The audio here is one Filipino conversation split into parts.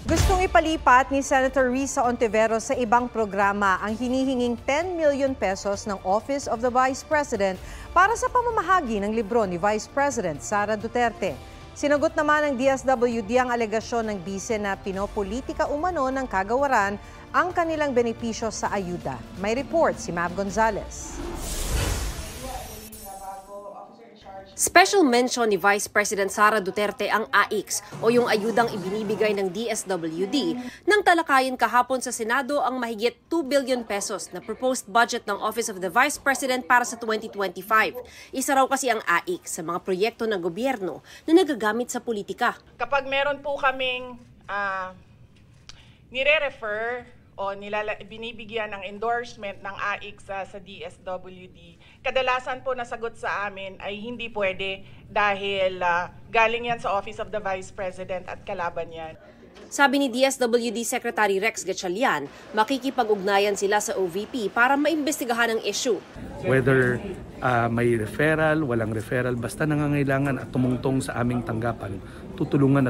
Gustong ipalipat ni Senator Risa Ontiveros sa ibang programa ang hinihinging 10 million pesos ng Office of the Vice President para sa pamamahagi ng libro ni Vice President Sara Duterte. Sinagot naman ng DSWD ang alegasyon ng bise na pinopolitika umano ng kagawaran ang kanilang benepisyo sa ayuda. May report si Mav Gonzalez. Special mention ni Vice President Sara Duterte ang AIX o yung ayudang ibinibigay ng DSWD nang talakayin kahapon sa Senado ang mahigit 2 billion pesos na proposed budget ng Office of the Vice President para sa 2025. Isa raw kasi ang AIX sa mga proyekto ng gobyerno na nagagamit sa politika. Kapag meron po kaming nire-refer o binibigyan ng endorsement ng AIC sa DSWD, kadalasan po nasagot sa amin ay hindi pwede dahil galing yan sa Office of the Vice President at kalaban yan. Sabi ni DSWD Secretary Rex Gatchalian, makikipag-ugnayan sila sa OVP para maimbestigahan ang issue. Whether may referral, walang referral, basta nangangailangan at tumungtong sa aming tanggapan, tutulungan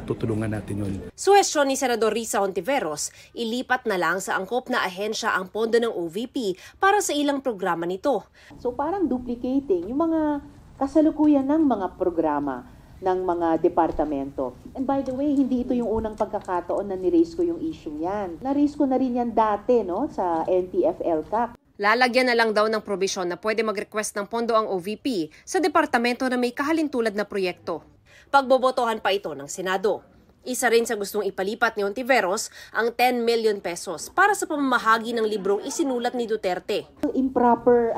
natin yun. Suhestyon ni Senador Risa Ontiveros, ilipat na lang sa angkop na ahensya ang pondo ng OVP para sa ilang programa nito. So parang duplicating yung mga kasalukuyan ng mga programa ng mga departamento. And by the way, hindi ito yung unang pagkakataon na ni-raise ko yung issue yan. Na-raise ko na rin yan dati sa NTF-LCAC. Lalagyan na lang daw ng probisyon na pwede mag-request ng pondo ang OVP sa departamento na may kahalintulad na proyekto. Pagbobotohan pa ito ng Senado. Isa rin sa gustong ipalipat ni Ontiveros ang 10 million pesos para sa pamamahagi ng librong isinulat ni Duterte. Improper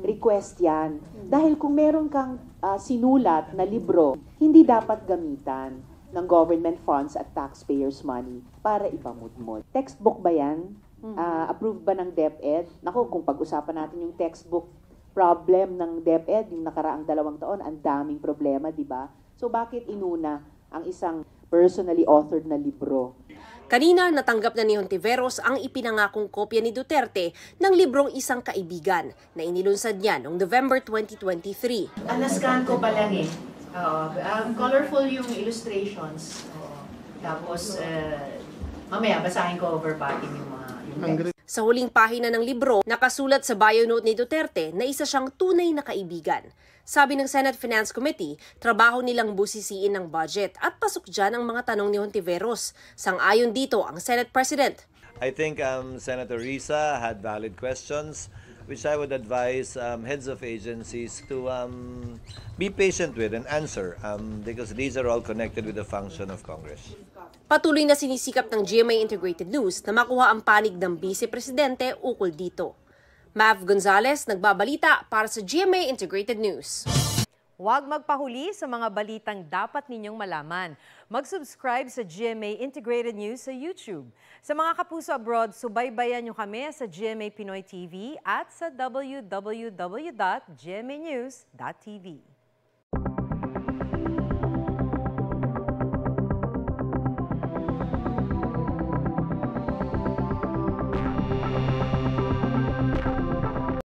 request yan. Dahil kung meron kang sinulat na libro, hindi dapat gamitan ng government funds at taxpayers' money para ipamudmod. Textbook ba yan? Approved ba ng DepEd? Naku, kung pag-usapan natin yung textbook problem ng DepEd, yung nakaraang 2 taon, ang daming problema, di ba? So bakit inuna ang isang personally authored na libro? Kanina natanggap na ni Ontiveros ang ipinangakong kopya ni Duterte ng librong Isang Kaibigan na inilunsad niya noong November 2023. Nascan ko pa lang colorful yung illustrations. Tapos mamaya basahin ko verbatim yung text. Sa huling pahina ng libro, nakasulat sa bio note ni Duterte na isa siyang tunay na kaibigan. Sabi ng Senate Finance Committee, trabaho nilang busisiin ng budget at pasok dyan ang mga tanong ni Ontiveros. Sang-ayon dito ang Senate President. I think Senator Risa had valid questions, which I would advise heads of agencies to be patient with and answer because these are all connected with the function of Congress. Patuloy na sinisikap ng GMA Integrated News na makuha ang panig ng Vice Presidente ukol dito. Mav Gonzalez, nagbabalita para sa GMA Integrated News. Huwag magpahuli sa mga balitang dapat ninyong malaman. Mag-subscribe sa GMA Integrated News sa YouTube. Sa mga kapuso abroad, subaybayan nyo kami sa GMA Pinoy TV at sa www.gmanews.tv.